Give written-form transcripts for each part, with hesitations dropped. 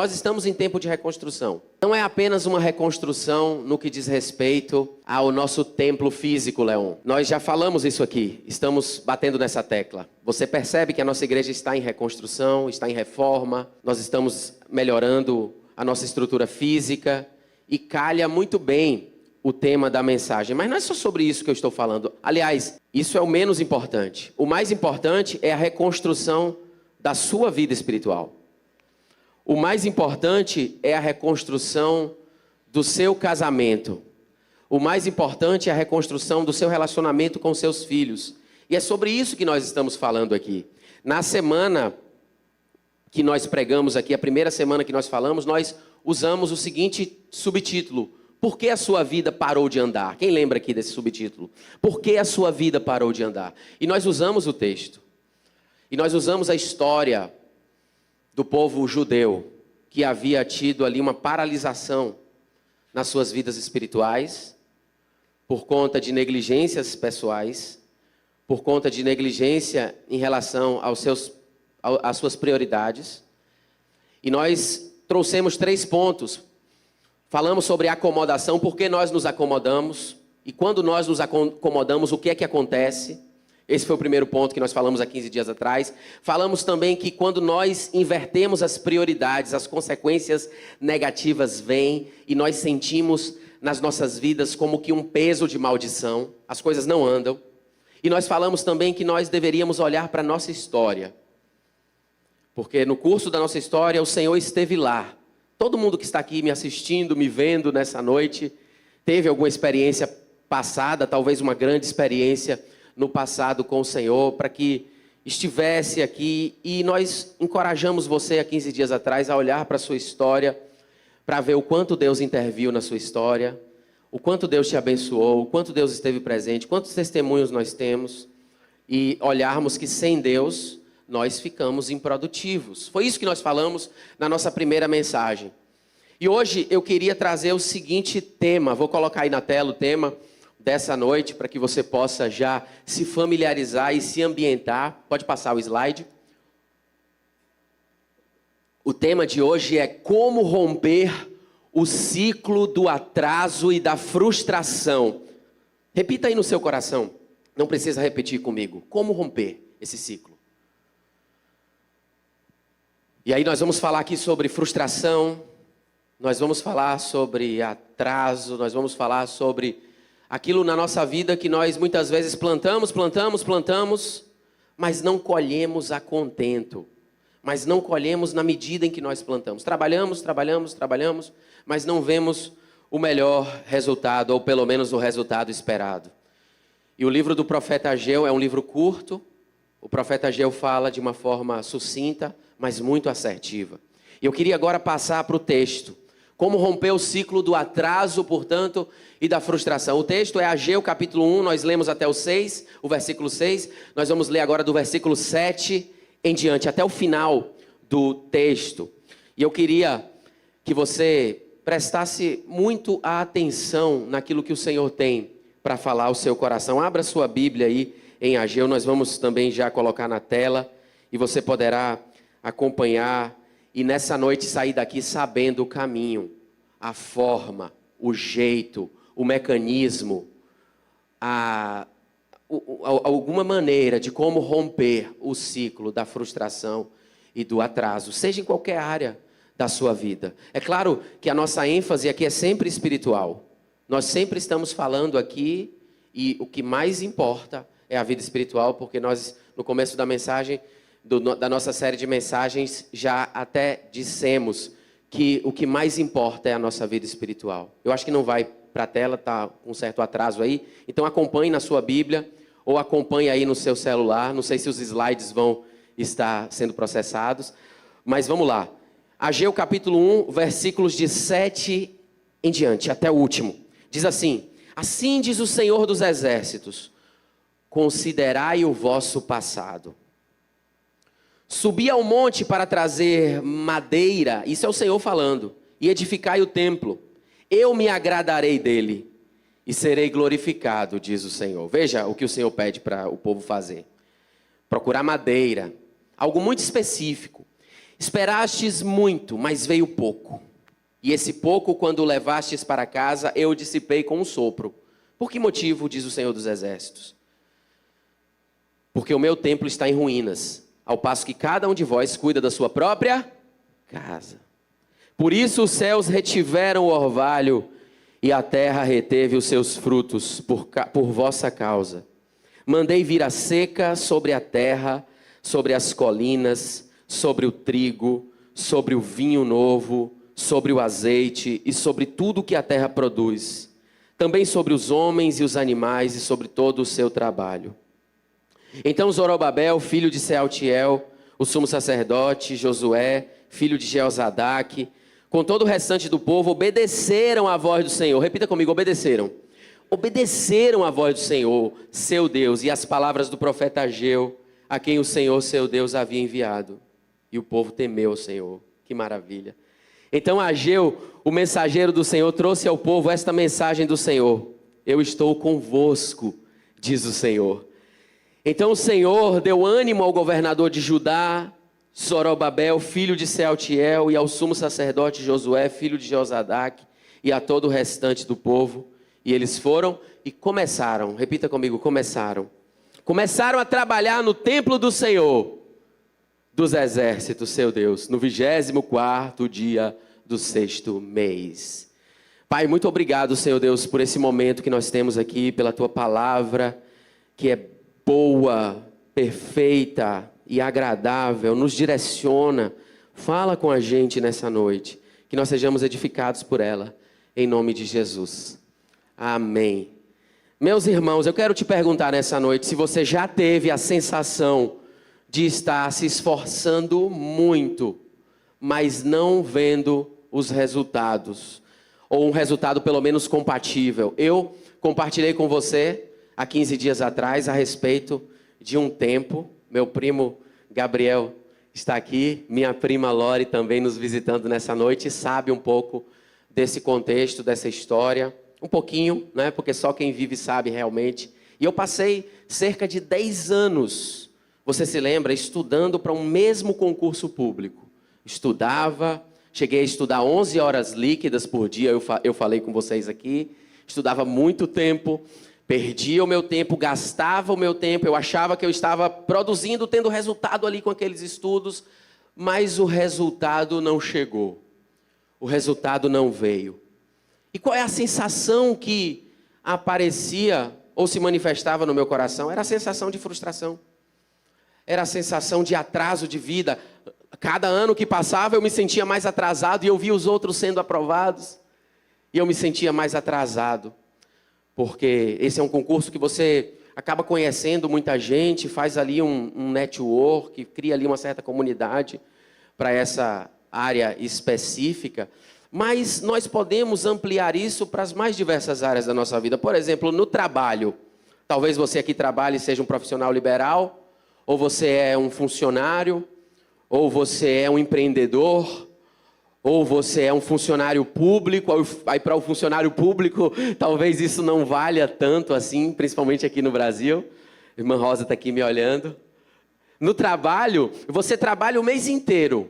Nós estamos em tempo de reconstrução. Não é apenas uma reconstrução no que diz respeito ao nosso templo físico, Leon. Nós já falamos isso aqui, estamos batendo nessa tecla. Você percebe que a nossa igreja está em reconstrução, está em reforma, nós estamos melhorando a nossa estrutura física e calha muito bem o tema da mensagem. Mas não é só sobre isso que eu estou falando. Aliás, isso é o menos importante. O mais importante é a reconstrução da sua vida espiritual. O mais importante é a reconstrução do seu casamento. O mais importante é a reconstrução do seu relacionamento com seus filhos. E é sobre isso que nós estamos falando aqui. Na semana que nós pregamos aqui, a primeira semana que nós falamos, nós usamos o seguinte subtítulo: por que a sua vida parou de andar? Quem lembra aqui desse subtítulo? Por que a sua vida parou de andar? E nós usamos o texto. E nós usamos a história do povo judeu, que havia tido ali uma paralisação nas suas vidas espirituais, por conta de negligências pessoais, por conta de negligência em relação às suas prioridades. E nós trouxemos 3 pontos. Falamos sobre acomodação, por que nós nos acomodamos, e quando nós nos acomodamos, o que é que acontece? Esse foi o primeiro ponto que nós falamos há 15 dias atrás. Falamos também que quando nós invertemos as prioridades, as consequências negativas vêm e nós sentimos nas nossas vidas como que um peso de maldição. As coisas não andam. E nós falamos também que nós deveríamos olhar para a nossa história. Porque no curso da nossa história, o Senhor esteve lá. Todo mundo que está aqui me assistindo, me vendo nessa noite, teve alguma experiência passada, talvez uma grande experiência no passado com o Senhor, para que estivesse aqui. E nós encorajamos você há 15 dias atrás a olhar para a sua história, para ver o quanto Deus interviu na sua história, o quanto Deus te abençoou, o quanto Deus esteve presente, quantos testemunhos nós temos, e olharmos que sem Deus nós ficamos improdutivos. Foi isso que nós falamos na nossa primeira mensagem. E hoje eu queria trazer o seguinte tema, vou colocar aí na tela o tema dessa noite, para que você possa já se familiarizar e se ambientar. Pode passar o slide. O tema de hoje é como romper o ciclo do atraso e da frustração. Repita aí no seu coração. Não precisa repetir comigo. Como romper esse ciclo? E aí nós vamos falar aqui sobre frustração, nós vamos falar sobre atraso, nós vamos falar sobre aquilo na nossa vida que nós muitas vezes plantamos, mas não colhemos a contento. Mas não colhemos na medida em que nós plantamos. Trabalhamos, mas não vemos o melhor resultado, ou pelo menos o resultado esperado. E o livro do profeta Ageu é um livro curto. O profeta Ageu fala de uma forma sucinta, mas muito assertiva. E eu queria agora passar para o texto. Como romper o ciclo do atraso, portanto, e da frustração. O texto é Ageu, capítulo 1, nós lemos até o 6, o versículo 6. Nós vamos ler agora do versículo 7 em diante, até o final do texto. E eu queria que você prestasse muito atenção naquilo que o Senhor tem para falar ao seu coração. Abra sua Bíblia aí em Ageu, nós vamos também já colocar na tela, e você poderá acompanhar. E nessa noite sair daqui sabendo o caminho, a forma, o jeito, o mecanismo, alguma maneira de como romper o ciclo da frustração e do atraso, seja em qualquer área da sua vida. É claro que a nossa ênfase aqui é sempre espiritual. Nós sempre estamos falando aqui, e o que mais importa é a vida espiritual, porque nós, no começo da mensagem, da nossa série de mensagens, já até dissemos que o que mais importa é a nossa vida espiritual. Eu acho que não vai para a tela, está com um certo atraso aí. Então acompanhe na sua Bíblia, ou acompanhe aí no seu celular. Não sei se os slides vão estar sendo processados, mas vamos lá. Ageu capítulo 1, versículos de 7 em diante, até o último. Diz assim: assim diz o Senhor dos Exércitos, considerai o vosso passado. Subi ao monte para trazer madeira, isso é o Senhor falando, e edificai o templo. Eu me agradarei dele e serei glorificado, diz o Senhor. Veja o que o Senhor pede para o povo fazer. Procurar madeira, algo muito específico. Esperastes muito, mas veio pouco. E esse pouco, quando o levastes para casa, eu o dissipei com um sopro. Por que motivo, diz o Senhor dos Exércitos? Porque o meu templo está em ruínas, ao passo que cada um de vós cuida da sua própria casa. Por isso os céus retiveram o orvalho e a terra reteve os seus frutos por vossa causa. Mandei vir a seca sobre a terra, sobre as colinas, sobre o trigo, sobre o vinho novo, sobre o azeite e sobre tudo que a terra produz. Também sobre os homens e os animais e sobre todo o seu trabalho. Então Zorobabel, filho de Sealtiel, o sumo sacerdote, Josué, filho de Jeozadaque, com todo o restante do povo, obedeceram à voz do Senhor. Repita comigo, obedeceram. Obedeceram à voz do Senhor, seu Deus, e às palavras do profeta Ageu, a quem o Senhor, seu Deus, havia enviado. E o povo temeu o Senhor. Que maravilha. Então Ageu, o mensageiro do Senhor, trouxe ao povo esta mensagem do Senhor. Eu estou convosco, diz o Senhor. Então o Senhor deu ânimo ao governador de Judá, Zorobabel, filho de Sealtiel, e ao sumo sacerdote Josué, filho de Jeozadaque, e a todo o restante do povo. E eles foram e começaram, repita comigo, começaram a trabalhar no templo do Senhor dos exércitos, seu Deus, no 24º dia do 6º mês. Pai, muito obrigado, Senhor Deus, por esse momento que nós temos aqui, pela Tua palavra, que é boa, perfeita e agradável, nos direciona, fala com a gente nessa noite, que nós sejamos edificados por ela, em nome de Jesus. Amém. Meus irmãos, eu quero te perguntar nessa noite se você já teve a sensação de estar se esforçando muito, mas não vendo os resultados, ou um resultado pelo menos compatível. Eu compartilhei com você há 15 dias atrás a respeito de um tempo. Meu primo Gabriel está aqui, minha prima Lori também nos visitando nessa noite, sabe um pouco desse contexto, dessa história. Um pouquinho, né? Porque só quem vive sabe realmente. E eu passei cerca de 10 anos, você se lembra, estudando para um mesmo concurso público. Estudava, cheguei a estudar 11 horas líquidas por dia, eu falei com vocês aqui. Estudava muito tempo, perdia o meu tempo, gastava o meu tempo. Eu achava que eu estava produzindo, tendo resultado ali com aqueles estudos, mas o resultado não chegou. O resultado não veio. E qual é a sensação que aparecia ou se manifestava no meu coração? Era a sensação de frustração. Era a sensação de atraso de vida. Cada ano que passava eu me sentia mais atrasado e eu via os outros sendo aprovados. E eu me sentia mais atrasado. Porque esse é um concurso que você acaba conhecendo muita gente, faz ali um network, cria ali uma certa comunidade para essa área específica. Mas nós podemos ampliar isso para as mais diversas áreas da nossa vida. Por exemplo, no trabalho. Talvez você aqui trabalhe e seja um profissional liberal, ou você é um funcionário, ou você é um empreendedor, ou você é um funcionário público. Aí para o funcionário público, talvez isso não valha tanto assim, principalmente aqui no Brasil. A irmã Rosa está aqui me olhando. No trabalho, você trabalha o mês inteiro,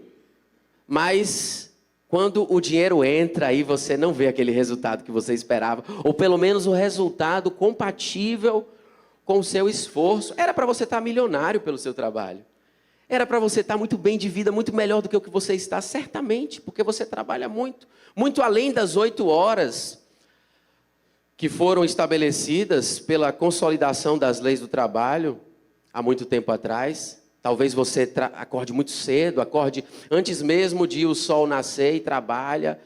mas quando o dinheiro entra, aí você não vê aquele resultado que você esperava, ou pelo menos o resultado compatível com o seu esforço. Era para você estar milionário pelo seu trabalho. Era para você estar muito bem de vida, muito melhor do que o que você está, certamente, porque você trabalha muito. Muito além das 8 horas que foram estabelecidas pela consolidação das leis do trabalho há muito tempo atrás. Talvez você acorde muito cedo, acorde antes mesmo de o sol nascer e trabalha,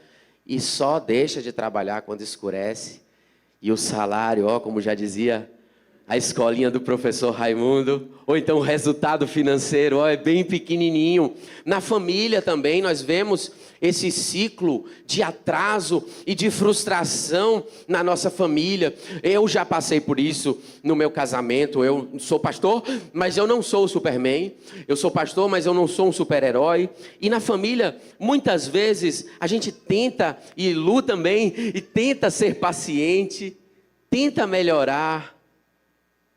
e só deixa de trabalhar quando escurece. E o salário, como já dizia a escolinha do professor Raimundo, ou então o resultado financeiro, é bem pequenininho. Na família também nós vemos esse ciclo de atraso e de frustração na nossa família. Eu já passei por isso no meu casamento. Eu sou pastor, mas eu não sou o Superman. Eu sou pastor, mas eu não sou um super-herói. E na família, muitas vezes, a gente tenta, e Lu também, e tenta ser paciente, tenta melhorar,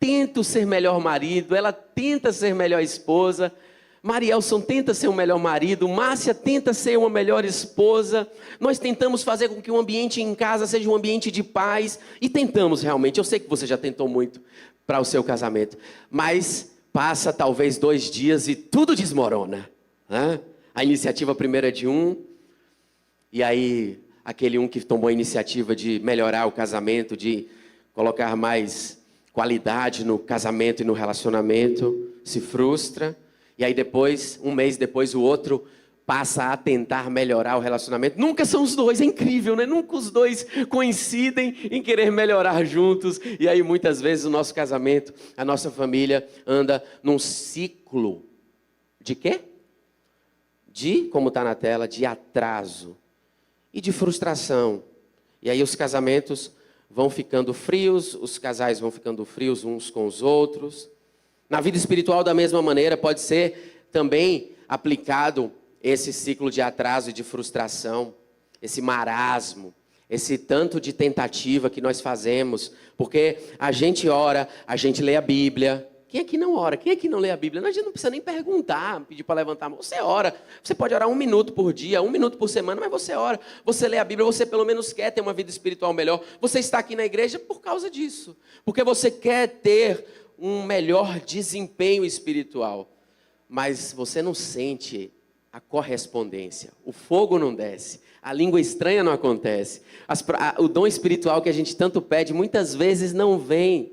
tento ser melhor marido, ela tenta ser melhor esposa, Marielson tenta ser um melhor marido, Márcia tenta ser uma melhor esposa, nós tentamos fazer com que o ambiente em casa seja um ambiente de paz, e tentamos realmente, eu sei que você já tentou muito para o seu casamento, mas passa talvez 2 dias e tudo desmorona, né? A iniciativa primeiro é de um, e aí aquele um que tomou a iniciativa de melhorar o casamento, de colocar mais qualidade no casamento e no relacionamento, se frustra. E aí depois, um mês depois, o outro passa a tentar melhorar o relacionamento. Nunca são os dois, é incrível, né? Nunca os dois coincidem em querer melhorar juntos. E aí muitas vezes o nosso casamento, a nossa família anda num ciclo de quê? Como está na tela, de atraso e de frustração. E aí os casamentos vão ficando frios, os casais vão ficando frios uns com os outros. Na vida espiritual, da mesma maneira, pode ser também aplicado esse ciclo de atraso e de frustração, esse marasmo, esse tanto de tentativa que nós fazemos, porque a gente ora, a gente lê a Bíblia. Quem é que não ora? Quem é que não lê a Bíblia? A gente não precisa nem perguntar, pedir para levantar a mão. Você ora, você pode orar 1 minuto por dia, 1 minuto por semana, mas você ora, você lê a Bíblia, você pelo menos quer ter uma vida espiritual melhor. Você está aqui na igreja por causa disso, porque você quer ter um melhor desempenho espiritual, mas você não sente a correspondência, o fogo não desce, a língua estranha não acontece, o dom espiritual que a gente tanto pede muitas vezes não vem,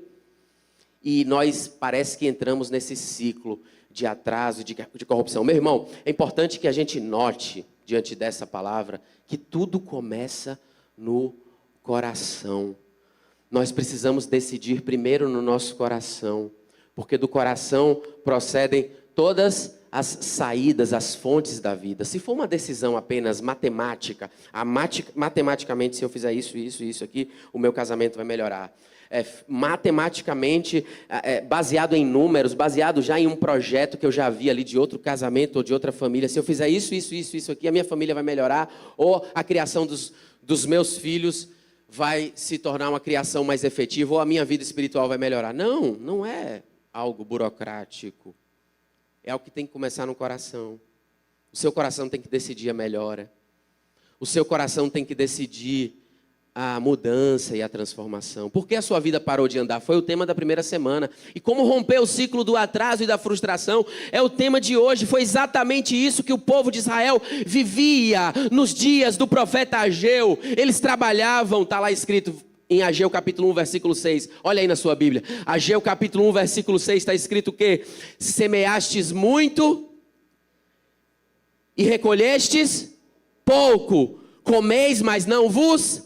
e nós parece que entramos nesse ciclo de atraso, de corrupção. Meu irmão, é importante que a gente note, diante dessa palavra, que tudo começa no coração. Nós precisamos decidir primeiro no nosso coração, porque do coração procedem todas as saídas, as fontes da vida. Se for uma decisão apenas matemática, matematicamente, se eu fizer isso aqui, o meu casamento vai melhorar. Matematicamente, baseado em números, baseado já em um projeto que eu já vi ali de outro casamento ou de outra família, se eu fizer isso aqui, a minha família vai melhorar, ou a criação dos meus filhos vai se tornar uma criação mais efetiva, ou a minha vida espiritual vai melhorar. Não, não é algo burocrático. É algo que tem que começar no coração. O seu coração tem que decidir a melhora. O seu coração tem que decidir a mudança e a transformação. Por que a sua vida parou de andar? Foi o tema da primeira semana. E como romper o ciclo do atraso e da frustração é o tema de hoje. Foi exatamente isso que o povo de Israel vivia nos dias do profeta Ageu. Eles trabalhavam, está lá escrito em Ageu capítulo 1, versículo 6. Olha aí na sua Bíblia. Ageu capítulo 1, versículo 6 está escrito o quê? Semeastes muito e recolhestes pouco. Comeis, mas não vos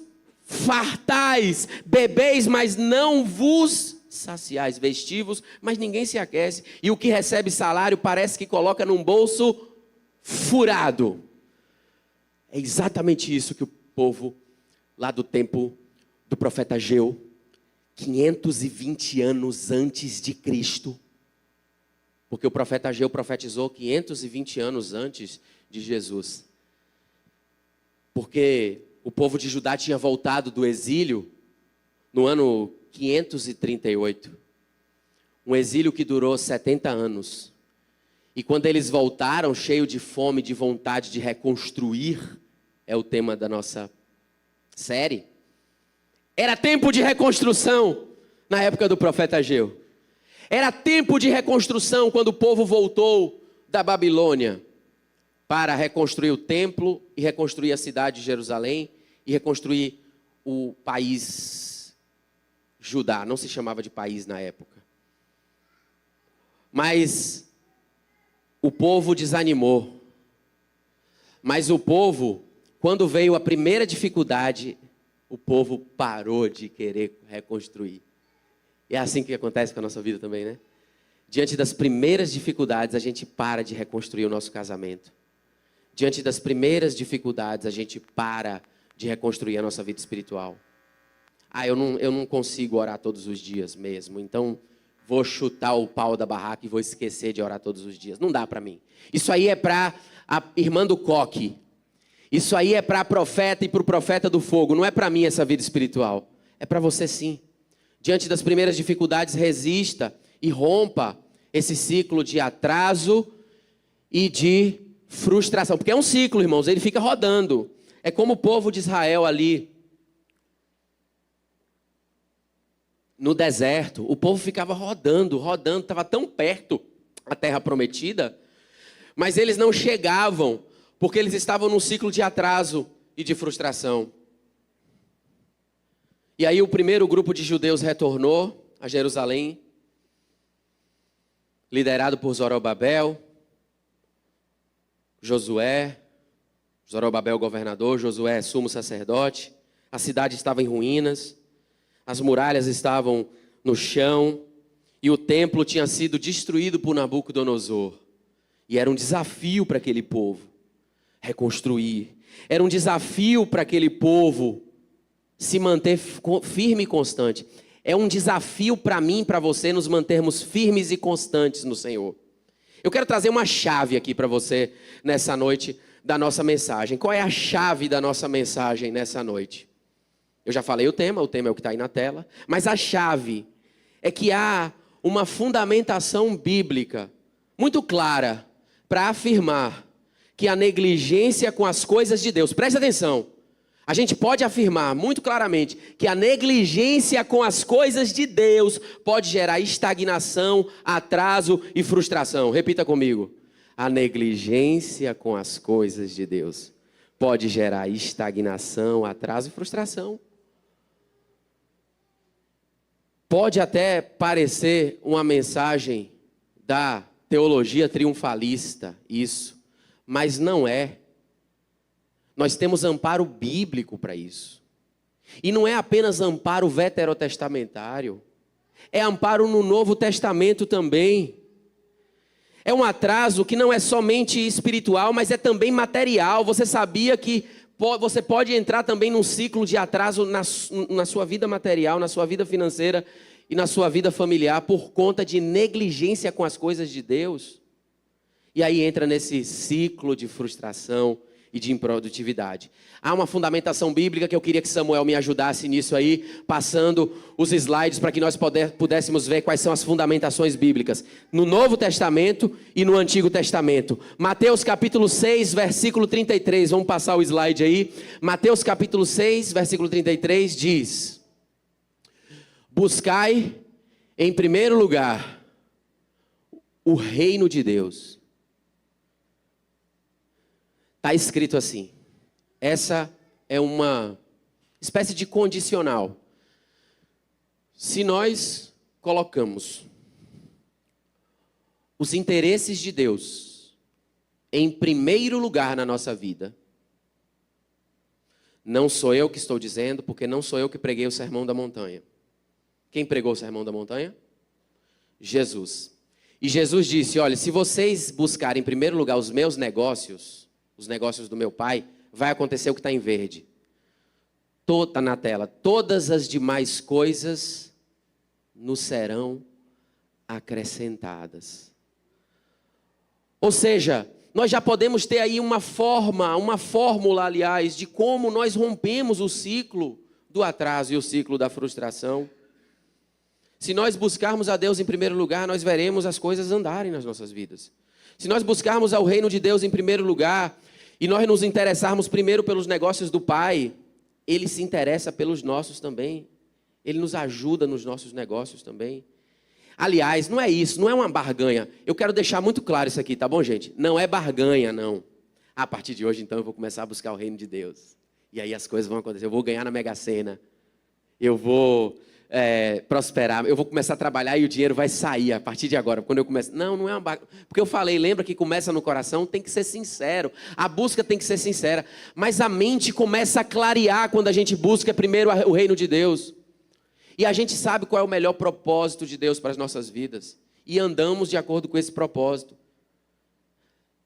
fartais, bebeis, mas não vos saciais, vestivos, mas ninguém se aquece, e o que recebe salário parece que coloca num bolso furado. É exatamente isso que o povo lá do tempo do profeta Ageu, 520 anos antes de Cristo, porque o profeta Ageu profetizou 520 anos antes de Jesus, porque o povo de Judá tinha voltado do exílio no ano 538. Um exílio que durou 70 anos. E quando eles voltaram, cheio de fome, de vontade de reconstruir, é o tema da nossa série. Era tempo de reconstrução na época do profeta Ageu. Era tempo de reconstrução quando o povo voltou da Babilônia para reconstruir o templo e reconstruir a cidade de Jerusalém e reconstruir o país Judá. Não se chamava de país na época. Mas o povo desanimou. Mas o povo, quando veio a primeira dificuldade, o povo parou de querer reconstruir. E é assim que acontece com a nossa vida também, né? Diante das primeiras dificuldades, a gente para de reconstruir o nosso casamento. Diante das primeiras dificuldades, a gente para de reconstruir a nossa vida espiritual. Eu não consigo orar todos os dias mesmo, então vou chutar o pau da barraca e vou esquecer de orar todos os dias. Não dá para mim. Isso aí é para a irmã do coque. Isso aí é para a profeta e para o profeta do fogo. Não é para mim essa vida espiritual. É para você sim. Diante das primeiras dificuldades, resista e rompa esse ciclo de atraso e de frustração. Porque é um ciclo, irmãos, ele fica rodando. É como o povo de Israel ali no deserto. O povo ficava rodando, estava tão perto a terra prometida, mas eles não chegavam, porque eles estavam num ciclo de atraso e de frustração. E aí o primeiro grupo de judeus retornou a Jerusalém, liderado por Zorobabel, Zorobabel governador, Josué sumo sacerdote. A cidade estava em ruínas, as muralhas estavam no chão e o templo tinha sido destruído por Nabucodonosor. E era um desafio para aquele povo reconstruir. Era um desafio para aquele povo se manter firme e constante. É um desafio para mim e para você nos mantermos firmes e constantes no Senhor. Eu quero trazer uma chave aqui para você nessa noite da nossa mensagem. Qual é a chave da nossa mensagem nessa noite? Eu já falei o tema é o que está aí na tela. Mas a chave é que há uma fundamentação bíblica muito clara para afirmar que a negligência com as coisas de Deus, preste atenção, a gente pode afirmar muito claramente que a negligência com as coisas de Deus pode gerar estagnação, atraso e frustração. Repita comigo. A negligência com as coisas de Deus pode gerar estagnação, atraso e frustração. Pode até parecer uma mensagem da teologia triunfalista, isso, mas não é. Nós temos amparo bíblico para isso. E não é apenas amparo veterotestamentário, é amparo no Novo Testamento também. É um atraso que não é somente espiritual, mas é também material. Você sabia que você pode entrar também num ciclo de atraso na sua vida material, na sua vida financeira e na sua vida familiar por conta de negligência com as coisas de Deus? E aí entra nesse ciclo de frustração e de improdutividade. Há uma fundamentação bíblica que eu queria que Samuel me ajudasse nisso aí, passando os slides para que nós pudéssemos ver quais são as fundamentações bíblicas no Novo Testamento e no Antigo Testamento. Mateus capítulo 6, versículo 33, vamos passar o slide aí. Mateus capítulo 6, versículo 33 diz: buscai em primeiro lugar o reino de Deus. Está escrito assim. Essa é uma espécie de condicional. Se nós colocamos os interesses de Deus em primeiro lugar na nossa vida, não sou eu que estou dizendo, porque não sou eu que preguei o Sermão da Montanha. Quem pregou o Sermão da Montanha? Jesus. E Jesus disse, olha, se vocês buscarem em primeiro lugar os meus negócios, os negócios do meu pai, vai acontecer o que está em verde. Está na tela. Todas as demais coisas nos serão acrescentadas. Ou seja, nós já podemos ter aí uma fórmula, aliás, de como nós rompemos o ciclo do atraso e o ciclo da frustração. Se nós buscarmos a Deus em primeiro lugar, nós veremos as coisas andarem nas nossas vidas. Se nós buscarmos ao reino de Deus em primeiro lugar, e nós nos interessarmos primeiro pelos negócios do Pai, Ele se interessa pelos nossos também. Ele nos ajuda nos nossos negócios também. Aliás, não é isso, não é uma barganha. Eu quero deixar muito claro isso aqui, tá bom, gente? Não é barganha, não. A partir de hoje, então, eu vou começar a buscar o reino de Deus. E aí as coisas vão acontecer. Eu vou ganhar na Mega Sena. Eu vou prosperar. Eu vou começar a trabalhar e o dinheiro vai sair a partir de agora. Quando eu começo... Não é uma barganha. Porque eu falei, lembra que começa no coração? Tem que ser sincero. A busca tem que ser sincera. Mas a mente começa a clarear quando a gente busca primeiro o reino de Deus. E a gente sabe qual é o melhor propósito de Deus para as nossas vidas. E andamos de acordo com esse propósito.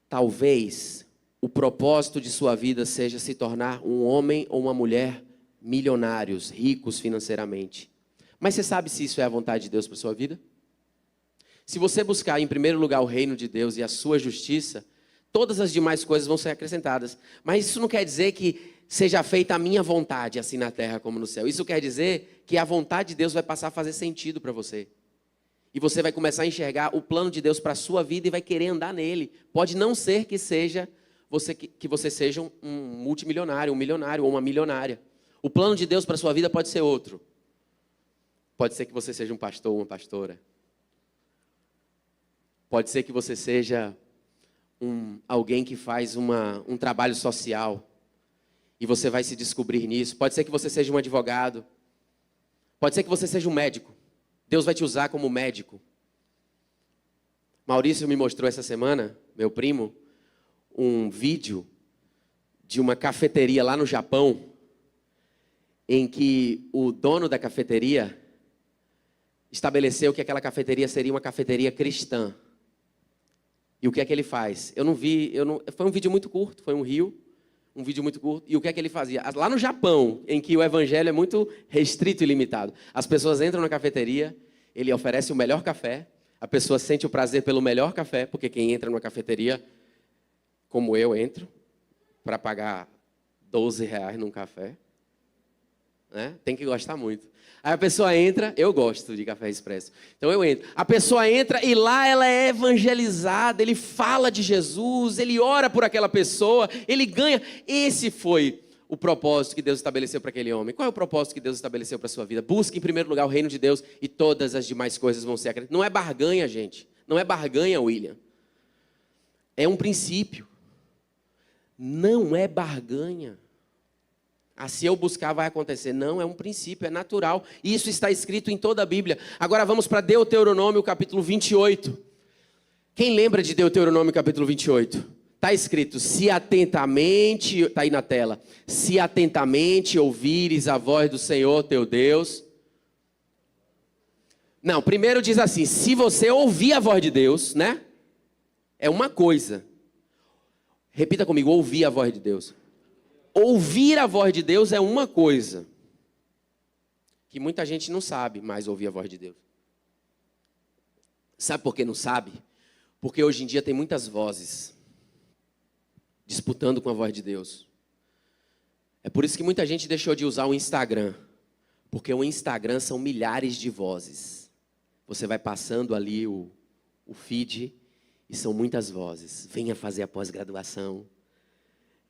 Talvez o propósito de sua vida seja se tornar um homem ou uma mulher milionários, ricos financeiramente. Mas você sabe se isso é a vontade de Deus para a sua vida? Se você buscar em primeiro lugar o reino de Deus e a sua justiça, todas as demais coisas vão ser acrescentadas. Mas isso não quer dizer que seja feita a minha vontade, assim na terra como no céu. Isso quer dizer que a vontade de Deus vai passar a fazer sentido para você. E você vai começar a enxergar o plano de Deus para a sua vida e vai querer andar nele. Pode não ser que você seja um multimilionário, um milionário ou uma milionária. O plano de Deus para a sua vida pode ser outro. Pode ser que você seja um pastor ou uma pastora. Pode ser que você seja alguém que faz um trabalho social. E você vai se descobrir nisso. Pode ser que você seja um advogado. Pode ser que você seja um médico. Deus vai te usar como médico. Maurício me mostrou essa semana, meu primo, um vídeo de uma cafeteria lá no Japão, em que o dono da cafeteria estabeleceu que aquela cafeteria seria uma cafeteria cristã. E o que é que ele faz? Foi um vídeo muito curto, foi um vídeo muito curto. E o que é que ele fazia? Lá no Japão, em que o evangelho é muito restrito e limitado, as pessoas entram na cafeteria, ele oferece o melhor café, a pessoa sente o prazer pelo melhor café, porque quem entra numa cafeteria, como eu entro, para pagar R$12 num café, né? Tem que gostar muito. Aí a pessoa entra, eu gosto de café expresso, então eu entro. A pessoa entra e lá ela é evangelizada, ele fala de Jesus, ele ora por aquela pessoa, ele ganha. Esse foi o propósito que Deus estabeleceu para aquele homem. Qual é o propósito que Deus estabeleceu para a sua vida? Busque em primeiro lugar o reino de Deus e todas as demais coisas vão ser acrescentadas. Não é barganha, gente. Não é barganha, William. É um princípio. Não é barganha. Se eu buscar, vai acontecer. Não, é um princípio, é natural. Isso está escrito em toda a Bíblia. Agora vamos para Deuteronômio, capítulo 28. Quem lembra de Deuteronômio, capítulo 28? Está escrito, se atentamente, está aí na tela, se atentamente ouvires a voz do Senhor teu Deus. Não, primeiro diz assim, se você ouvir a voz de Deus, né? É uma coisa. Repita comigo, ouvir a voz de Deus. Ouvir a voz de Deus é uma coisa que muita gente não sabe mais ouvir a voz de Deus. Sabe por que não sabe? Porque hoje em dia tem muitas vozes disputando com a voz de Deus. É por isso que muita gente deixou de usar o Instagram, porque o Instagram são milhares de vozes. Você vai passando ali o feed e são muitas vozes. Venha fazer a pós-graduação.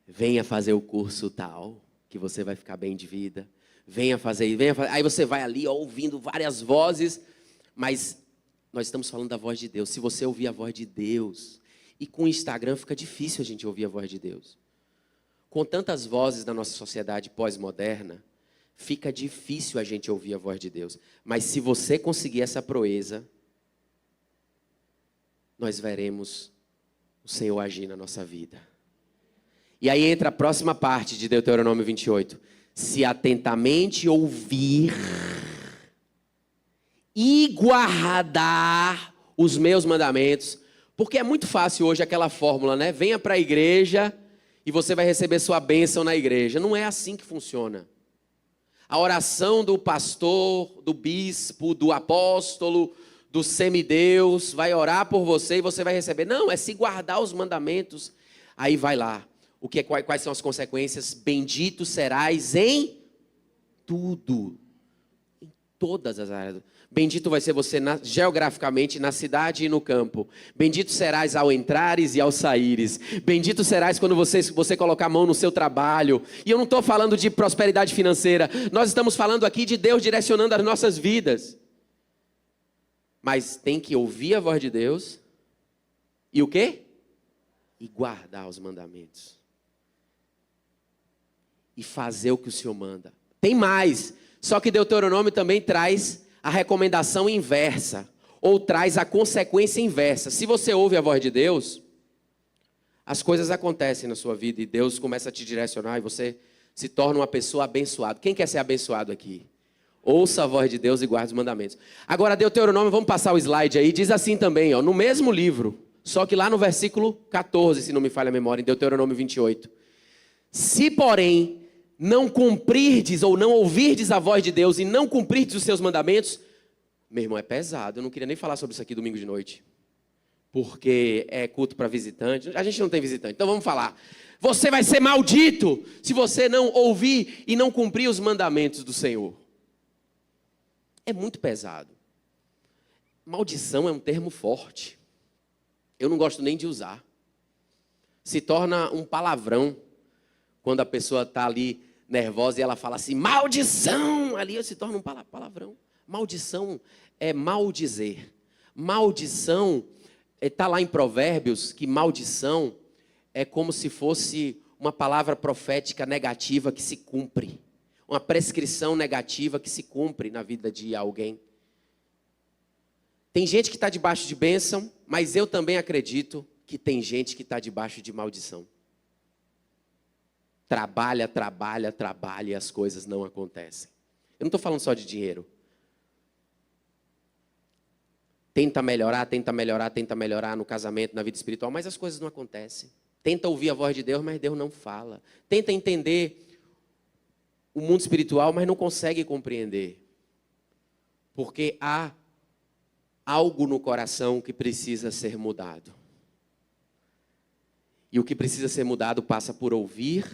Venha fazer o curso tal, que você vai ficar bem de vida. Venha fazer. Aí você vai ali ouvindo várias vozes, mas nós estamos falando da voz de Deus. Se você ouvir a voz de Deus, e com o Instagram fica difícil a gente ouvir a voz de Deus. Com tantas vozes na nossa sociedade pós-moderna, fica difícil a gente ouvir a voz de Deus. Mas se você conseguir essa proeza, nós veremos o Senhor agir na nossa vida. E aí entra a próxima parte de Deuteronômio 28. Se atentamente ouvir e guardar os meus mandamentos. Porque é muito fácil hoje aquela fórmula, né? Venha para a igreja e você vai receber sua bênção na igreja. Não é assim que funciona. A oração do pastor, do bispo, do apóstolo, do semideus vai orar por você e você vai receber. Não, é se guardar os mandamentos. Aí vai lá. Quais são as consequências? Bendito serás em tudo. Em todas as áreas. Bendito vai ser você geograficamente na cidade e no campo. Bendito serás ao entrares e ao saíres. Bendito serás quando você colocar a mão no seu trabalho. E eu não estou falando de prosperidade financeira. Nós estamos falando aqui de Deus direcionando as nossas vidas. Mas tem que ouvir a voz de Deus. E o quê? E guardar os mandamentos. E fazer o que o Senhor manda. Tem mais. Só que Deuteronômio também traz a recomendação inversa. Ou traz a consequência inversa. Se você ouve a voz de Deus, as coisas acontecem na sua vida. E Deus começa a te direcionar. E você se torna uma pessoa abençoada. Quem quer ser abençoado aqui? Ouça a voz de Deus e guarde os mandamentos. Agora Deuteronômio, vamos passar o slide aí. Diz assim também, no mesmo livro. Só que lá no versículo 14, se não me falha a memória, em Deuteronômio 28. Se, porém, não cumprirdes ou não ouvirdes a voz de Deus e não cumprirdes os seus mandamentos, meu irmão, é pesado. Eu não queria nem falar sobre isso aqui domingo de noite. Porque é culto para visitante. A gente não tem visitante, então vamos falar. Você vai ser maldito se você não ouvir e não cumprir os mandamentos do Senhor. É muito pesado. Maldição é um termo forte. Eu não gosto nem de usar. Se torna um palavrão quando a pessoa está ali nervosa e ela fala assim, maldição! Ali se torna um palavrão. Maldição é maldizer. Maldição, está lá em Provérbios que maldição é como se fosse uma palavra profética negativa que se cumpre. Uma prescrição negativa que se cumpre na vida de alguém. Tem gente que está debaixo de bênção, mas eu também acredito que tem gente que está debaixo de maldição. Trabalha e as coisas não acontecem. Eu não estou falando só de dinheiro. Tenta melhorar no casamento, na vida espiritual, mas as coisas não acontecem. Tenta ouvir a voz de Deus, mas Deus não fala. Tenta entender o mundo espiritual, mas não consegue compreender. Porque há algo no coração que precisa ser mudado. E o que precisa ser mudado passa por ouvir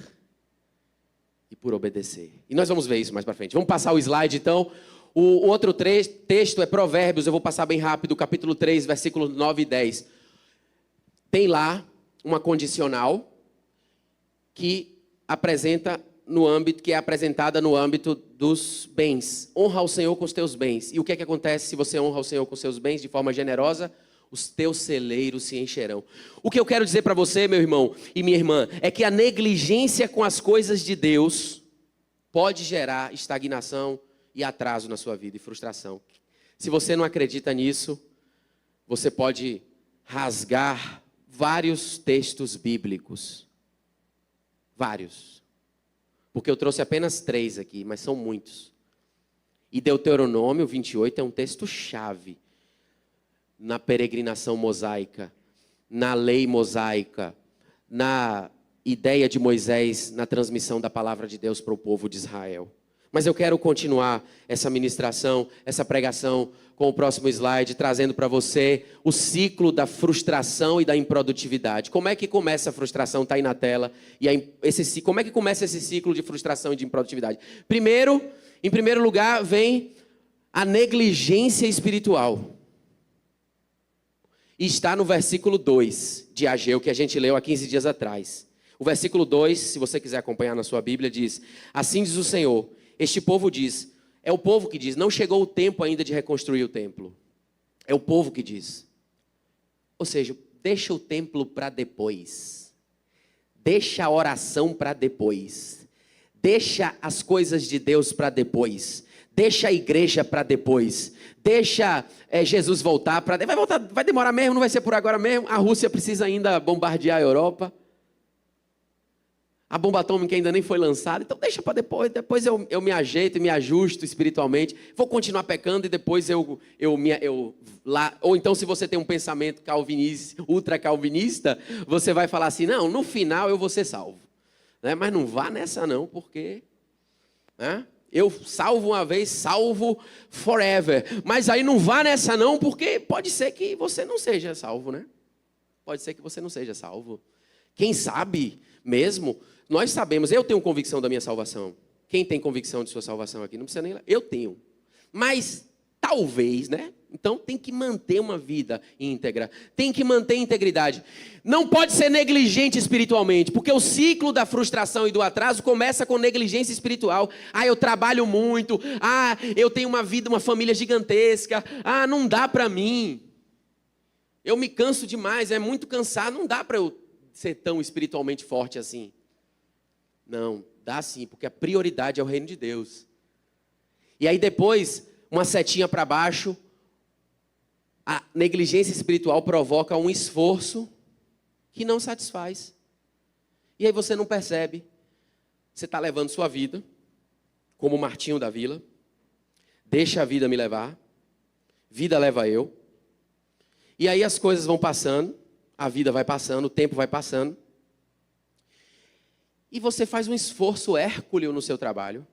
e por obedecer. E nós vamos ver isso mais para frente. Vamos passar o slide, então. O outro texto é Provérbios, eu vou passar bem rápido, capítulo 3, versículos 9 e 10. Tem lá uma condicional que é apresentada no âmbito dos bens. Honra ao Senhor com os teus bens. E o que é que acontece se você honra ao Senhor com os seus bens de forma generosa? Os teus celeiros se encherão. O que eu quero dizer para você, meu irmão e minha irmã, é que a negligência com as coisas de Deus pode gerar estagnação e atraso na sua vida e frustração. Se você não acredita nisso, você pode rasgar vários textos bíblicos. Vários. Porque eu trouxe apenas 3 aqui, mas são muitos. E Deuteronômio 28 é um texto-chave na peregrinação mosaica, na lei mosaica, na ideia de Moisés, na transmissão da palavra de Deus para o povo de Israel. Mas eu quero continuar essa ministração, essa pregação com o próximo slide, trazendo para você o ciclo da frustração e da improdutividade. Como é que começa a frustração? Está aí na tela. Como é que começa esse ciclo de frustração e de improdutividade? Em primeiro lugar, vem a negligência espiritual. E está no versículo 2 de Ageu, que a gente leu há 15 dias atrás. O versículo 2, se você quiser acompanhar na sua Bíblia, diz: assim diz o Senhor, este povo diz, é o povo que diz, não chegou o tempo ainda de reconstruir o templo. É o povo que diz. Ou seja, deixa o templo para depois. Deixa a oração para depois. Deixa as coisas de Deus para depois. Deixa a igreja para depois. Deixa Jesus voltar para... Vai demorar mesmo, não vai ser por agora mesmo. A Rússia precisa ainda bombardear a Europa. A bomba atômica ainda nem foi lançada, então deixa para depois. Depois eu me ajeito e me ajusto espiritualmente. Vou continuar pecando e depois lá. Ou então, se você tem um pensamento calvinista, ultra calvinista, você vai falar assim: não, no final eu vou ser salvo. Né? Mas não vá nessa não, porque eu salvo uma vez, salvo forever. Mas aí não vá nessa não, porque pode ser que você não seja salvo, né? Pode ser que você não seja salvo. Quem sabe mesmo? Nós sabemos, eu tenho convicção da minha salvação. Quem tem convicção de sua salvação aqui? Não precisa nem... Eu tenho. Mas, talvez, né? Então, tem que manter uma vida íntegra. Tem que manter integridade. Não pode ser negligente espiritualmente, porque o ciclo da frustração e do atraso começa com negligência espiritual. Eu trabalho muito. Eu tenho uma vida, uma família gigantesca. Não dá para mim. Eu me canso demais, é muito cansado. Não dá para eu ser tão espiritualmente forte assim. Não, dá sim, porque a prioridade é o reino de Deus. E aí depois, uma setinha para baixo, a negligência espiritual provoca um esforço que não satisfaz. E aí você não percebe. Você está levando sua vida, como o Martinho da Vila. Deixa a vida me levar. Vida leva eu. E aí as coisas vão passando. A vida vai passando, o tempo vai passando. E você faz um esforço hércules no seu trabalho.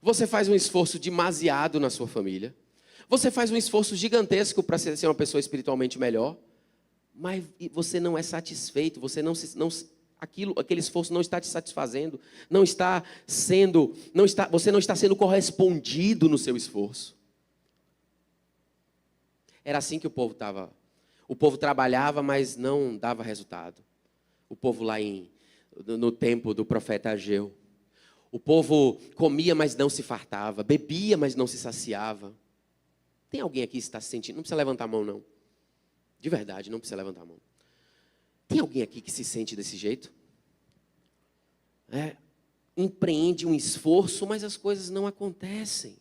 Você faz um esforço demasiado na sua família. Você faz um esforço gigantesco para ser uma pessoa espiritualmente melhor. Mas você não é satisfeito. Você aquele esforço não está te satisfazendo. Você não está sendo correspondido no seu esforço. Era assim que o povo estava. O povo trabalhava, mas não dava resultado. O povo lá no tempo do profeta Ageu. O povo comia, mas não se fartava. Bebia, mas não se saciava. Tem alguém aqui que está se sentindo? Não precisa levantar a mão, não. De verdade, não precisa levantar a mão. Tem alguém aqui que se sente desse jeito? Empreende um esforço, mas as coisas não acontecem.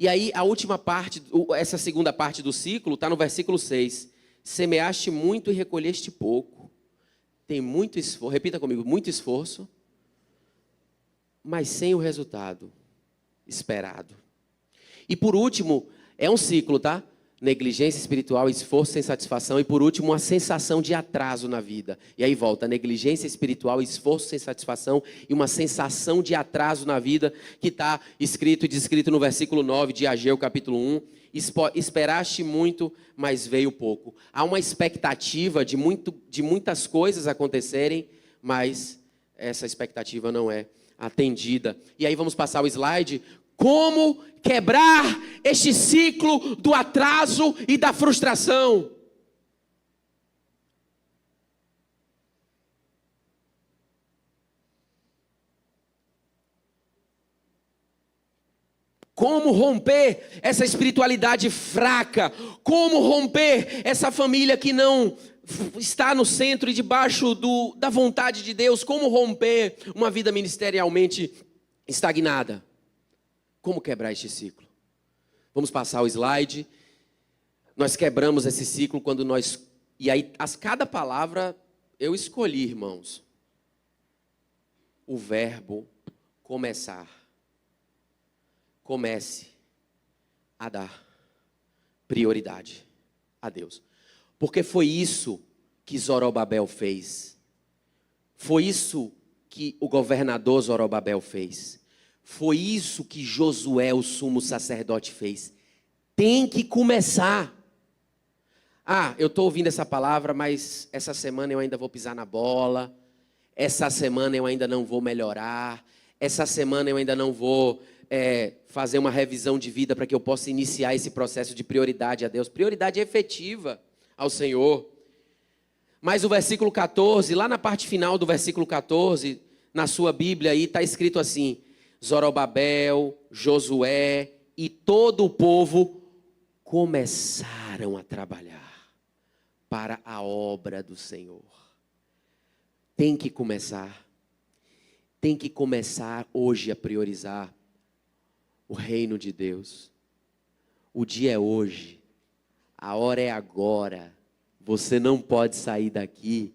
E aí, a última parte, essa segunda parte do ciclo, está no versículo 6. Semeaste muito e recolheste pouco. Tem muito esforço, repita comigo, muito esforço, mas sem o resultado esperado. E por último, é um ciclo, tá? Negligência espiritual, esforço sem satisfação. E por último, uma sensação de atraso na vida. E aí volta, negligência espiritual, esforço sem satisfação e uma sensação de atraso na vida, que está escrito e descrito no versículo 9 de Ageu, capítulo 1. Esperaste muito, mas veio pouco. Há uma expectativa de muitas coisas acontecerem, mas essa expectativa não é atendida. E aí vamos passar o slide. Como quebrar este ciclo do atraso e da frustração? Como romper essa espiritualidade fraca? Como romper essa família que não está no centro e debaixo da vontade de Deus? Como romper uma vida ministerialmente estagnada? Como quebrar este ciclo? Vamos passar o slide. Nós quebramos esse ciclo quando nós... E aí, cada palavra eu escolhi, irmãos. O verbo começar. Comece a dar prioridade a Deus. Porque foi isso que Zorobabel fez. Foi isso que o governador Zorobabel fez. Foi isso que Josué, o sumo sacerdote, fez. Tem que começar. Eu estou ouvindo essa palavra, mas essa semana eu ainda vou pisar na bola. Essa semana eu ainda não vou melhorar. Essa semana eu ainda não vou fazer uma revisão de vida para que eu possa iniciar esse processo de prioridade a Deus. Prioridade efetiva ao Senhor. Mas o versículo 14, lá na parte final do versículo 14, na sua Bíblia aí está escrito assim: Zorobabel, Josué e todo o povo começaram a trabalhar para a obra do Senhor. Tem que começar hoje a priorizar o reino de Deus. O dia é hoje, a hora é agora. Você não pode sair daqui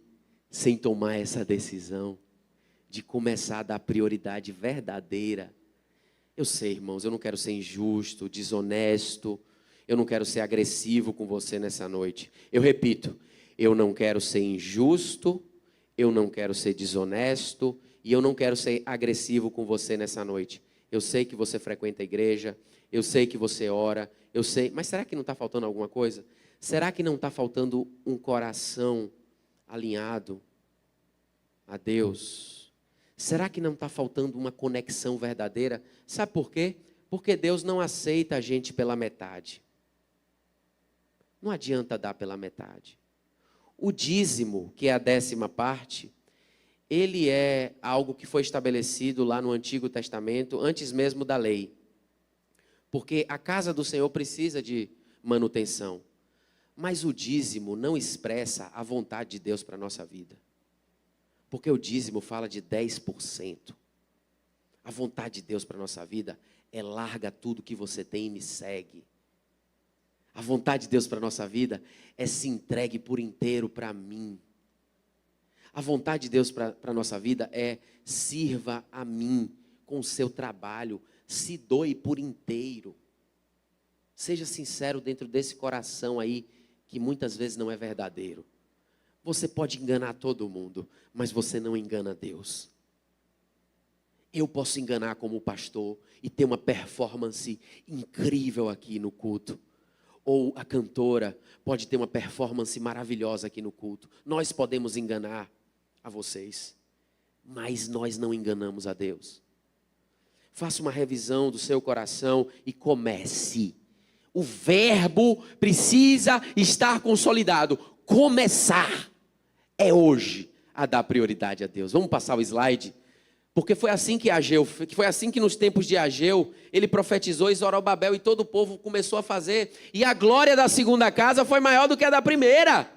sem tomar essa decisão de começar a dar prioridade verdadeira. Eu sei, irmãos, eu não quero ser injusto, desonesto, eu não quero ser agressivo com você nessa noite. Eu repito, eu não quero ser injusto, eu não quero ser desonesto e eu não quero ser agressivo com você nessa noite. Eu sei que você frequenta a igreja, eu sei que você ora, eu sei, mas será que não está faltando alguma coisa? Será que não está faltando um coração alinhado a Deus? Será que não está faltando uma conexão verdadeira? Sabe por quê? Porque Deus não aceita a gente pela metade. Não adianta dar pela metade. O dízimo, que é a 10ª parte, ele é algo que foi estabelecido lá no Antigo Testamento, antes mesmo da lei. Porque a casa do Senhor precisa de manutenção. Mas o dízimo não expressa a vontade de Deus para a nossa vida. Porque o dízimo fala de 10%. A vontade de Deus para a nossa vida é: larga tudo que você tem e me segue. A vontade de Deus para a nossa vida é: se entregue por inteiro para mim. A vontade de Deus para a nossa vida é: sirva a mim com o seu trabalho, se doe por inteiro. Seja sincero dentro desse coração aí, que muitas vezes não é verdadeiro. Você pode enganar todo mundo, mas você não engana Deus. Eu posso enganar como pastor e ter uma performance incrível aqui no culto. Ou a cantora pode ter uma performance maravilhosa aqui no culto. Nós podemos enganar a vocês, mas nós não enganamos a Deus. Faça uma revisão do seu coração e comece. O verbo precisa estar consolidado. Começar é hoje a dar prioridade a Deus. Vamos passar o slide? Porque foi assim que nos tempos de Ageu, ele profetizou e Zorobabel e todo o povo começou a fazer. E a glória da segunda casa foi maior do que a da primeira.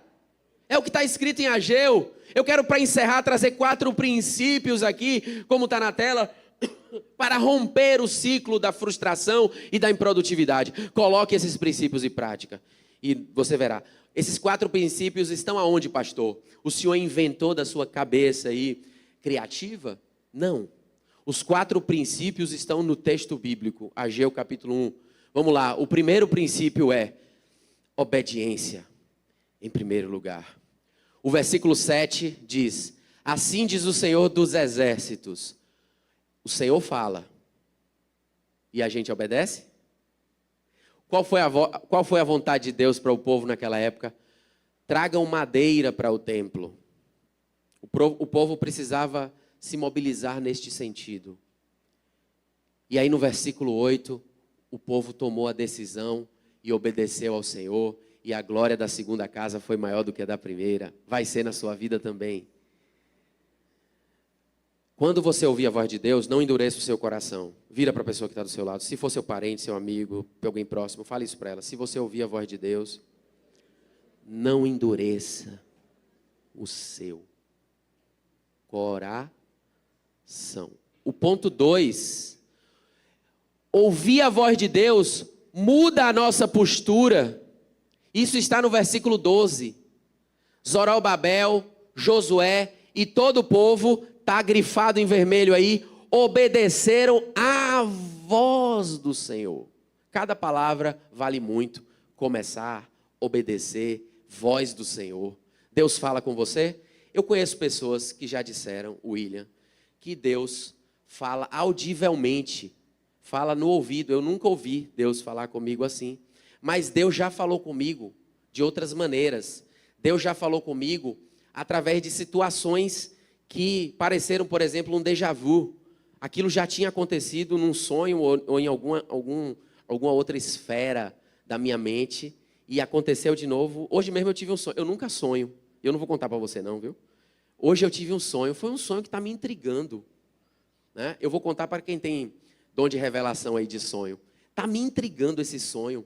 É o que está escrito em Ageu. Eu quero, para encerrar, trazer 4 princípios aqui, como está na tela, para romper o ciclo da frustração e da improdutividade. Coloque esses princípios em prática e você verá. Esses 4 princípios estão aonde, pastor? O senhor inventou da sua cabeça aí criativa? Não. Os 4 princípios estão no texto bíblico, Ageu capítulo 1. Vamos lá, o primeiro princípio é obediência, em primeiro lugar. O versículo 7 diz: assim diz o Senhor dos exércitos. O Senhor fala e a gente obedece? Qual foi a vontade de Deus para o povo naquela época? Tragam madeira para o templo. O povo precisava se mobilizar neste sentido. E aí no versículo 8, o povo tomou a decisão e obedeceu ao Senhor. E a glória da segunda casa foi maior do que a da primeira. Vai ser na sua vida também. Quando você ouvir a voz de Deus, não endureça o seu coração. Vira para a pessoa que está do seu lado. Se for seu parente, seu amigo, alguém próximo, fale isso para ela. Se você ouvir a voz de Deus, não endureça o seu coração. O ponto 2. Ouvir a voz de Deus muda a nossa postura. Isso está no versículo 12. Zorobabel, Josué e todo o povo, está grifado em vermelho aí, obedeceram à voz do Senhor. Cada palavra vale muito. Começar, obedecer, voz do Senhor. Deus fala com você? Eu conheço pessoas que já disseram, William, que Deus fala audivelmente, fala no ouvido. Eu nunca ouvi Deus falar comigo assim. Mas Deus já falou comigo de outras maneiras. Deus já falou comigo através de situações que pareceram, por exemplo, um déjà vu. Aquilo já tinha acontecido num sonho ou em alguma outra esfera da minha mente e aconteceu de novo. Hoje mesmo eu tive um sonho. Eu nunca sonho. Eu não vou contar para você não, viu? Hoje eu tive um sonho. Foi um sonho que está me intrigando, né? Eu vou contar para quem tem dom de revelação aí de sonho. Está me intrigando esse sonho.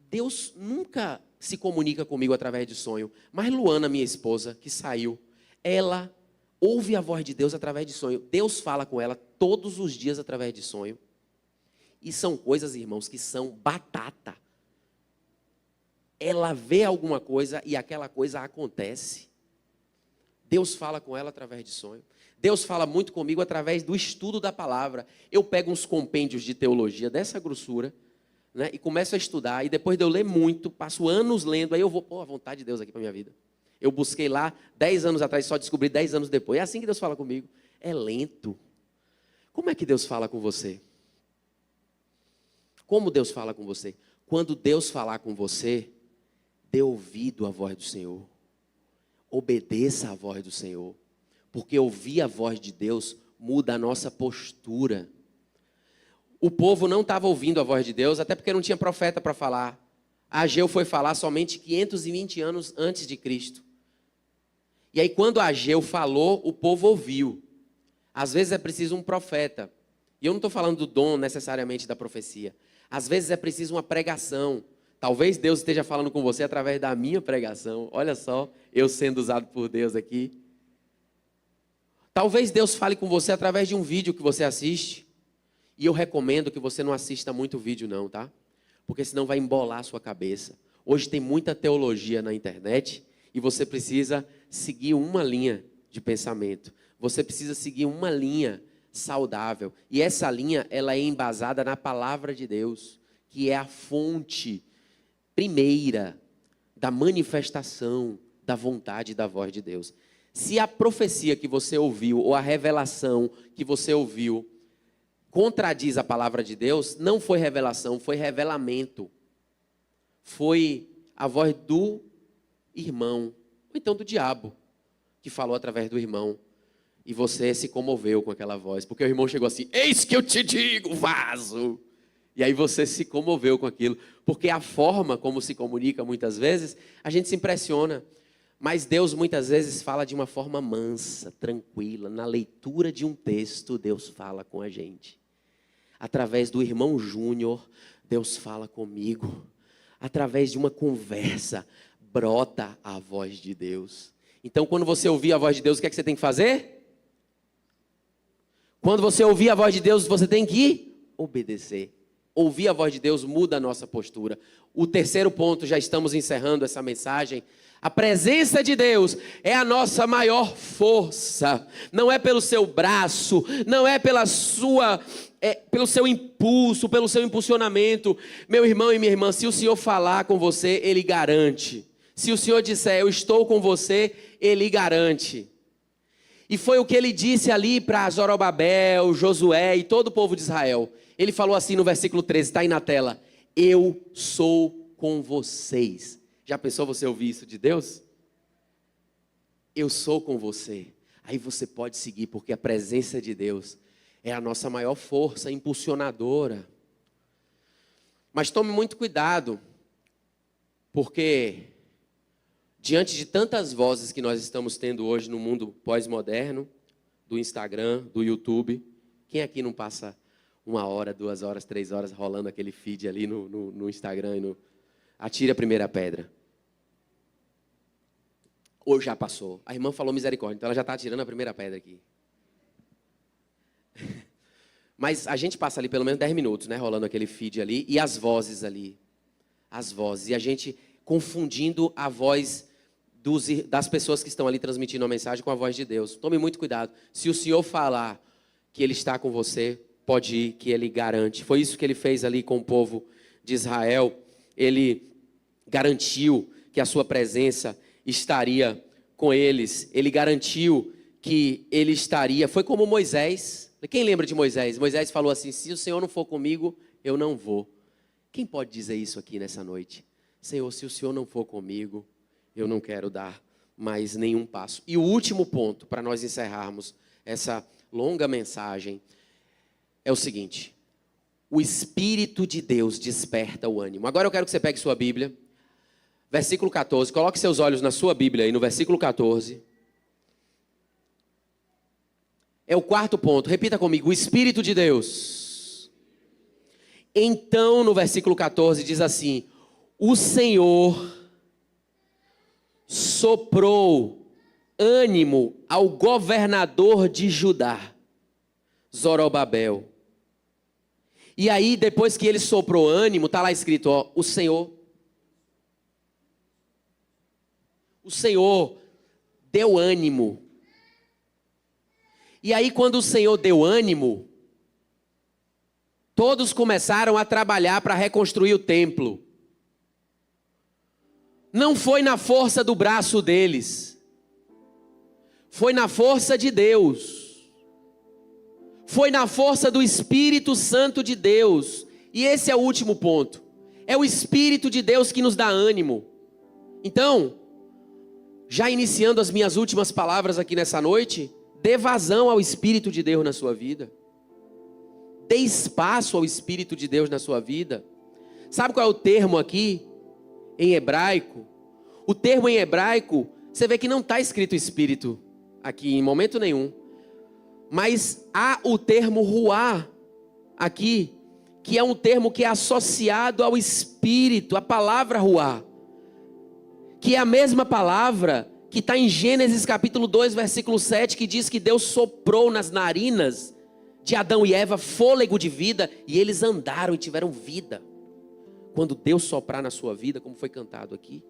Deus nunca se comunica comigo através de sonho. Mas Luana, minha esposa, que saiu, ela ouve a voz de Deus através de sonho. Deus fala com ela todos os dias através de sonho. E são coisas, irmãos, que são batata. Ela vê alguma coisa e aquela coisa acontece. Deus fala com ela através de sonho. Deus fala muito comigo através do estudo da palavra. Eu pego uns compêndios de teologia dessa grossura, né, e começo a estudar. E depois de eu ler muito, passo anos lendo, aí eu vou, a vontade de Deus aqui para a minha vida. Eu busquei lá 10 anos atrás, só descobri 10 anos depois. É assim que Deus fala comigo. É lento. Como é que Deus fala com você? Como Deus fala com você? Quando Deus falar com você, dê ouvido à voz do Senhor. Obedeça à voz do Senhor. Porque ouvir a voz de Deus muda a nossa postura. O povo não estava ouvindo a voz de Deus, até porque não tinha profeta para falar. Ageu foi falar somente 520 anos antes de Cristo. E aí quando Ageu falou, o povo ouviu. Às vezes é preciso um profeta. E eu não estou falando do dom necessariamente da profecia. Às vezes é preciso uma pregação. Talvez Deus esteja falando com você através da minha pregação. Olha só, eu sendo usado por Deus aqui. Talvez Deus fale com você através de um vídeo que você assiste. E eu recomendo que você não assista muito vídeo não, tá? Porque senão vai embolar a sua cabeça. Hoje tem muita teologia na internet e você precisa seguir uma linha de pensamento. Você precisa seguir uma linha saudável. E essa linha, ela é embasada na palavra de Deus, que é a fonte primeira da manifestação da vontade e da voz de Deus. Se a profecia que você ouviu ou a revelação que você ouviu contradiz a palavra de Deus, não foi revelação, foi revelamento. Foi a voz do irmão, ou então do diabo, que falou através do irmão. E você se comoveu com aquela voz, porque o irmão chegou assim, eis que eu te digo, vaso. E aí você se comoveu com aquilo. Porque a forma como se comunica muitas vezes, a gente se impressiona. Mas Deus muitas vezes fala de uma forma mansa, tranquila. Na leitura de um texto, Deus fala com a gente. Através do irmão Júnior, Deus fala comigo. Através de uma conversa, brota a voz de Deus. Então, quando você ouvir a voz de Deus, o que é que você tem que fazer? Quando você ouvir a voz de Deus, você tem que obedecer. Ouvir a voz de Deus muda a nossa postura. O terceiro ponto, já estamos encerrando essa mensagem. A presença de Deus é a nossa maior força. Não é pelo seu braço, não é pelo seu impulso, pelo seu impulsionamento. Meu irmão e minha irmã, se o Senhor falar com você, Ele garante. Se o Senhor disser, eu estou com você, Ele garante. E foi o que Ele disse ali para Zorobabel, Josué e todo o povo de Israel. Ele falou assim no versículo 13, está aí na tela. Eu sou com vocês. Já pensou você ouvir isso de Deus? Eu sou com você. Aí você pode seguir, porque a presença de Deus é a nossa maior força impulsionadora. Mas tome muito cuidado, porque diante de tantas vozes que nós estamos tendo hoje no mundo pós-moderno, do Instagram, do YouTube, quem aqui não passa 1 hora, 2 horas, 3 horas rolando aquele feed ali no Instagram e atire a primeira pedra? Ou já passou? A irmã falou misericórdia, então ela já está atirando a primeira pedra aqui. Mas a gente passa ali pelo menos 10 minutos, né, rolando aquele feed ali, e as vozes ali. As vozes. E a gente confundindo a voz das pessoas que estão ali transmitindo a mensagem com a voz de Deus. Tome muito cuidado. Se o Senhor falar que Ele está com você, pode ir, que Ele garante. Foi isso que Ele fez ali com o povo de Israel. Ele garantiu que a sua presença estaria com eles. Ele garantiu que Ele estaria. Foi como Moisés. Quem lembra de Moisés? Moisés falou assim, se o Senhor não for comigo, eu não vou. Quem pode dizer isso aqui nessa noite? Senhor, se o Senhor não for comigo, eu não quero dar mais nenhum passo. E o último ponto, para nós encerrarmos essa longa mensagem, é o seguinte: o Espírito de Deus desperta o ânimo. Agora eu quero que você pegue sua Bíblia, versículo 14, coloque seus olhos na sua Bíblia aí, no versículo 14. É o quarto ponto, repita comigo, o Espírito de Deus. Então, no versículo 14 diz assim, o Senhor soprou ânimo ao governador de Judá, Zorobabel. E aí, depois que ele soprou ânimo, está lá escrito, ó, o Senhor deu ânimo. E aí, quando o Senhor deu ânimo, todos começaram a trabalhar para reconstruir o templo. Não foi na força do braço deles, foi na força de Deus, foi na força do Espírito Santo de Deus. E esse é o último ponto, é o Espírito de Deus que nos dá ânimo. Então, já iniciando as minhas últimas palavras aqui nessa noite, dê vazão ao Espírito de Deus na sua vida, dê espaço ao Espírito de Deus na sua vida. Sabe qual é o termo aqui? Em hebraico, o termo em hebraico, você vê que não está escrito Espírito aqui em momento nenhum, mas há o termo ruá aqui, que é um termo que é associado ao Espírito, a palavra ruá, que é a mesma palavra que está em Gênesis capítulo 2, versículo 7, que diz que Deus soprou nas narinas de Adão e Eva fôlego de vida, e eles andaram e tiveram vida. Quando Deus soprar na sua vida, como foi cantado aqui,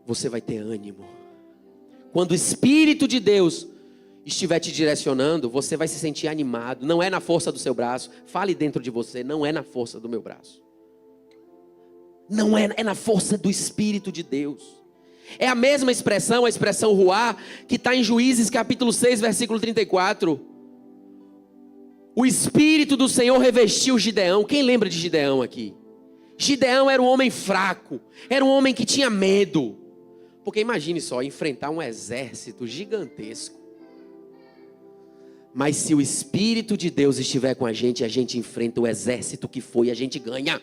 você vai ter ânimo. Quando o Espírito de Deus estiver te direcionando, você vai se sentir animado. Não é na força do seu braço. Fale dentro de você, não é na força do meu braço. Não é, é na força do Espírito de Deus. É a mesma expressão, a expressão ruá, que está em Juízes capítulo 6, versículo 34. O Espírito do Senhor revestiu Gideão. Quem lembra de Gideão aqui? Gideão era um homem fraco, era um homem que tinha medo. Porque imagine só, enfrentar um exército gigantesco. Mas se o Espírito de Deus estiver com a gente enfrenta o exército que foi e a gente ganha.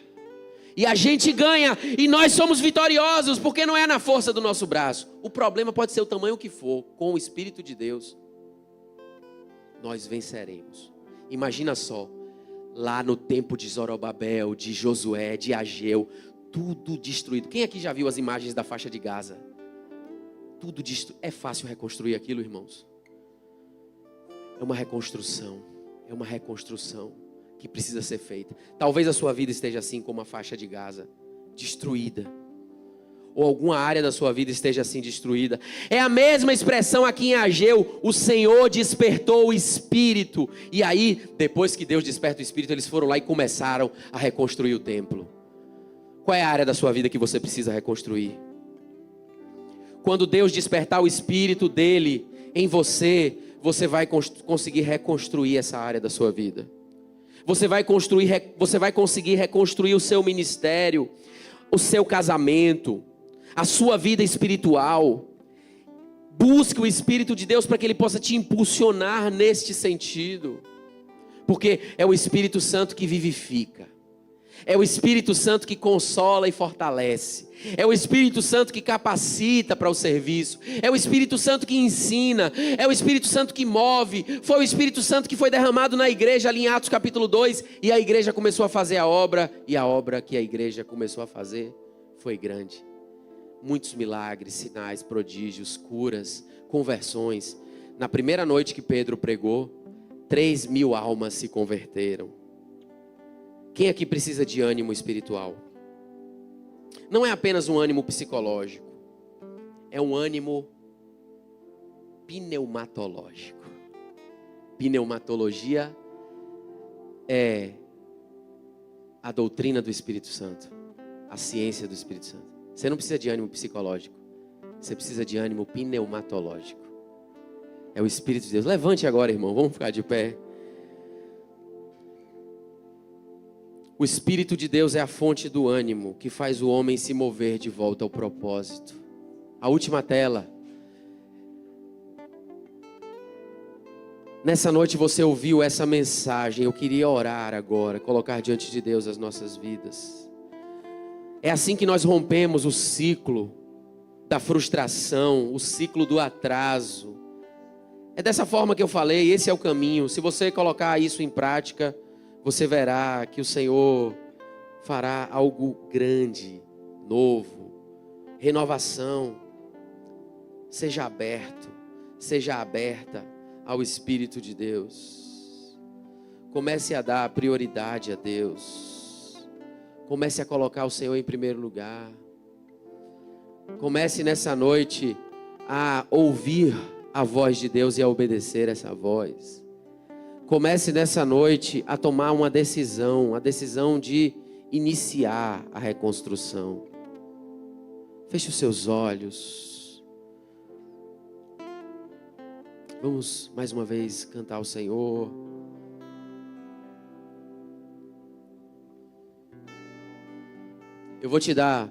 E a gente ganha, e nós somos vitoriosos, porque não é na força do nosso braço. O problema pode ser o tamanho que for, com o Espírito de Deus, nós venceremos. Imagina só, lá no tempo de Zorobabel, de Josué, de Ageu, tudo destruído. Quem aqui já viu as imagens da faixa de Gaza? Tudo destruído. É fácil reconstruir aquilo, irmãos? É uma reconstrução que precisa ser feita. Talvez a sua vida esteja assim como a faixa de Gaza, destruída. Ou alguma área da sua vida esteja assim destruída. É a mesma expressão aqui em Ageu. O Senhor despertou o Espírito. E aí, depois que Deus desperta o Espírito, eles foram lá e começaram a reconstruir o templo. Qual é a área da sua vida que você precisa reconstruir? Quando Deus despertar o Espírito dele em você, você vai conseguir reconstruir essa área da sua vida. Você vai conseguir reconstruir o seu ministério, o seu casamento, a sua vida espiritual. Busque o Espírito de Deus para que Ele possa te impulsionar neste sentido. Porque é o Espírito Santo que vivifica. É o Espírito Santo que consola e fortalece. É o Espírito Santo que capacita para o serviço. É o Espírito Santo que ensina. É o Espírito Santo que move. Foi o Espírito Santo que foi derramado na igreja ali em Atos capítulo 2. E a igreja começou a fazer a obra. E a obra que a igreja começou a fazer foi grande. Muitos milagres, sinais, prodígios, curas, conversões. Na primeira noite que Pedro pregou, 3.000 almas se converteram. Quem aqui precisa de ânimo espiritual? Não é apenas um ânimo psicológico. É um ânimo pneumatológico. Pneumatologia é a doutrina do Espírito Santo. A ciência do Espírito Santo. Você não precisa de ânimo psicológico. Você precisa de ânimo pneumatológico. É o Espírito de Deus. Levante agora, irmão. Vamos ficar de pé. O Espírito de Deus é a fonte do ânimo que faz o homem se mover de volta ao propósito. A última tela. Nessa noite você ouviu essa mensagem. Eu queria orar agora, colocar diante de Deus as nossas vidas. É assim que nós rompemos o ciclo da frustração, o ciclo do atraso. É dessa forma que eu falei, esse é o caminho. Se você colocar isso em prática, você verá que o Senhor fará algo grande, novo, renovação. Seja aberto, seja aberta ao Espírito de Deus. Comece a dar prioridade a Deus. Comece a colocar o Senhor em primeiro lugar. Comece nessa noite a ouvir a voz de Deus e a obedecer essa voz. Comece nessa noite a tomar uma decisão, a decisão de iniciar a reconstrução. Feche os seus olhos. Vamos mais uma vez cantar ao Senhor. Eu vou te dar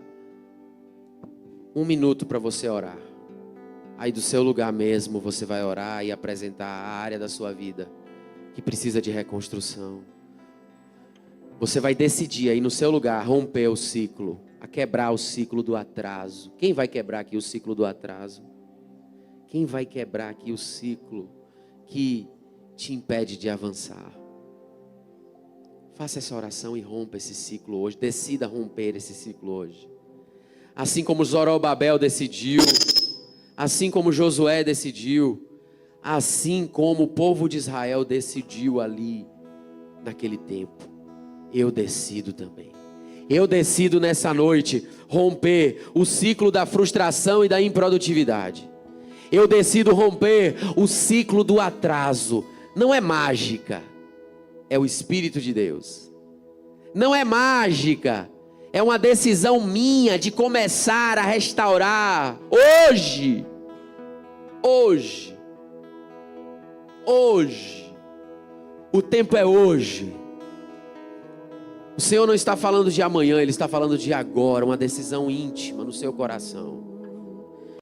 1 minuto para você orar. Aí do seu lugar mesmo você vai orar e apresentar a área da sua vida que precisa de reconstrução. Você vai decidir aí no seu lugar romper o ciclo, a quebrar o ciclo do atraso. Quem vai quebrar aqui o ciclo do atraso? Quem vai quebrar aqui o ciclo que te impede de avançar? Faça essa oração e rompa esse ciclo hoje. Decida romper esse ciclo hoje. Assim como Zorobabel decidiu, assim como Josué decidiu, assim como o povo de Israel decidiu ali, naquele tempo, eu decido também. Eu decido nessa noite romper o ciclo da frustração e da improdutividade. Eu decido romper o ciclo do atraso. Não é mágica, é o Espírito de Deus. Não é mágica, é uma decisão minha de começar a restaurar hoje. Hoje. Hoje. O tempo é hoje. O Senhor não está falando de amanhã, Ele está falando de agora, uma decisão íntima no seu coração.